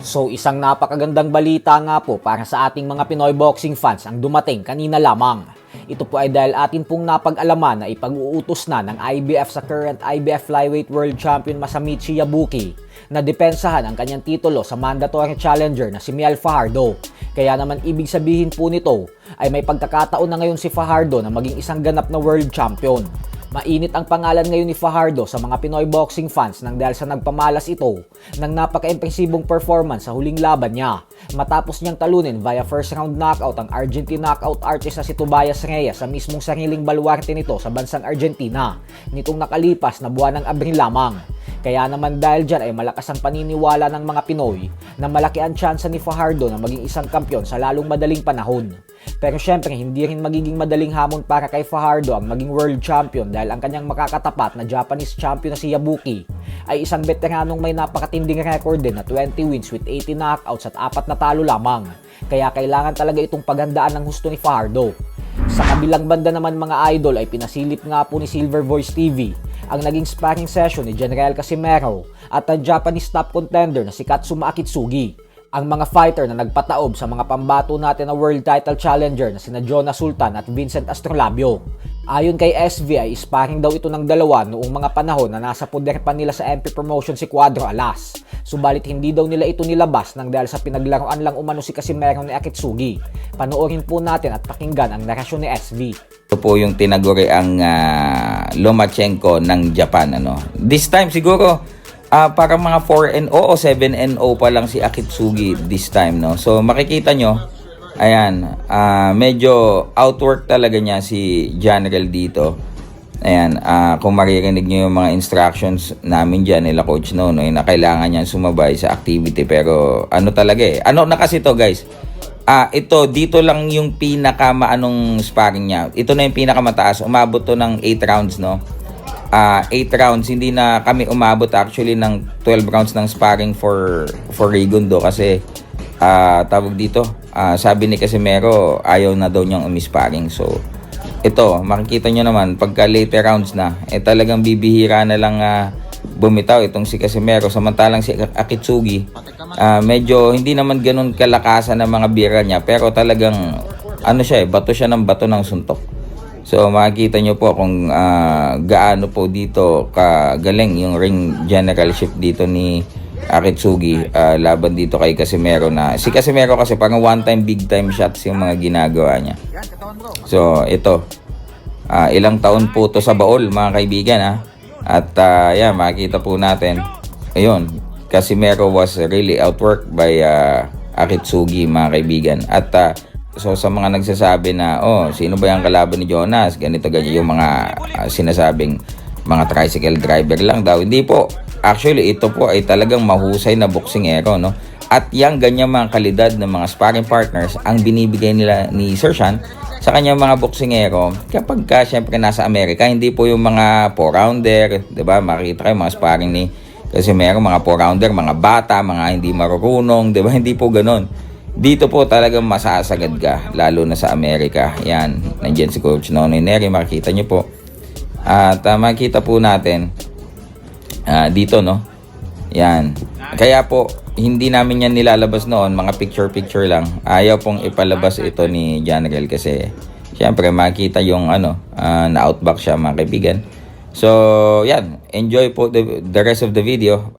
So isang napakagandang balita nga po para sa ating mga Pinoy boxing fans ang dumating kanina lamang. Ito po ay dahil atin pong napag-alaman na ipag-uutos na ng IBF sa current IBF Flyweight World Champion Masamichi Yabuki na depensahan ang kanyang titulo sa mandatory challenger na si Miel Fajardo. Kaya naman ibig sabihin po nito ay may pagkakataon na ngayon si Fajardo na maging isang ganap na world champion. Mainit ang pangalan ngayon ni Fajardo sa mga Pinoy boxing fans nang dahil sa nagpamalas ito ng napaka-impresibong performance sa huling laban niya matapos niyang talunin via first round knockout ang Argentine knockout artist na si Tobias Reyes sa mismong sariling baluarte nito sa bansang Argentina nitong nakalipas na buwan ng Abril lamang. Kaya naman dahil dyan ay malakas ang paniniwala ng mga Pinoy na malaki ang tsansa ni Fajardo na maging isang kampyon sa lalong madaling panahon. Pero syempre hindi rin magiging madaling hamon para kay Fajardo ang maging world champion dahil ang kanyang makakatapat na Japanese champion na si Yabuki ay isang veteranong may napakatinding record din na 20 wins with 80 knockouts at 4 na talo lamang. Kaya kailangan talaga itong paghandaan ng husto ni Fajardo. Sa kabilang banda naman mga idol ay pinasilip nga po ni Silver Voice TV ang naging sparring session ni General Casimero at ang Japanese top contender na si Katsuma Akitsugi. Ang mga fighter na nagpataob sa mga pambato natin na world title challenger na sina Jonas Sultan at Vincent Astrolabio. Ayon kay SV ay sparring daw ito ng dalawa noong mga panahon na nasa poder pa nila sa MP Promotion si Cuadro Alas. Subalit hindi daw nila ito nilabas nang dahil sa pinaglaruan lang umano si Casimero ni Akitsugi. Panoorin po natin at pakinggan ang narasyon ni SV. Ito po yung tinaguri ang Lomachenko ng Japan. This time siguro parang mga 4-0 o 7-0 pa lang si Akitsugi this time. So makikita nyo, ayan, medyo outwork talaga niya si General dito. Ayan, kung maririnig nyo yung mga instructions namin dyan nila Coach Nono, na kailangan niya sumabay sa activity. Pero ano talaga ano na kasi to guys, ito dito lang yung pinakamaanong sparring niya. Ito na yung pinakamataas, umabot to ng 8 rounds 8 rounds, hindi na kami umabot actually ng 12 rounds ng sparring for Rigundo kasi tawag dito, sabi ni Casimero ayaw na daw niyang umisparring. So ito makikita nyo naman pagka later rounds na talagang bibihira na lang bumitaw itong si Casimero, samantalang si Akitsugi medyo hindi naman ganun kalakasan ng mga bira niya pero talagang ano siya bato siya ng bato ng suntok. So makikita nyo po kung gaano po dito kagaling yung ring generalship dito ni Akitsugi laban dito kay Casimero, na si Casimero kasi parang one time big time shots yung mga ginagawa niya. So ito ilang taon po to sa baol mga kaibigan at yan makikita po natin, ayun, Casimero was really outworked by Akitsugi mga kaibigan. At so sa mga nagsasabi na sino ba yung kalaban ni Jonas, ganito ganyan, yung mga sinasabing mga tricycle driver lang daw, hindi po. Actually ito po ay talagang mahusay na boksingero, at yung ganyan mga kalidad ng mga sparring partners ang binibigay nila ni Sir Sean sa kanyang mga boksingero kapag syempre nasa Amerika. Hindi po yung mga 4-rounder, diba? Makikita kayo mga sparring ni Casimero, mga 4-rounder, mga bata, mga hindi marunong, diba? Hindi po ganon. Dito po talagang masasagad ka, lalo na sa Amerika. Yan, nandiyan si Coach Nonoy Neri, makikita nyo po. At makikita po natin dito, yan. Kaya po hindi namin yan nilalabas noon, mga picture lang. Ayaw pong ipalabas ito ni General kasi syempre makita yung na-outback siya mga kaibigan. So yan, enjoy po the rest of the video.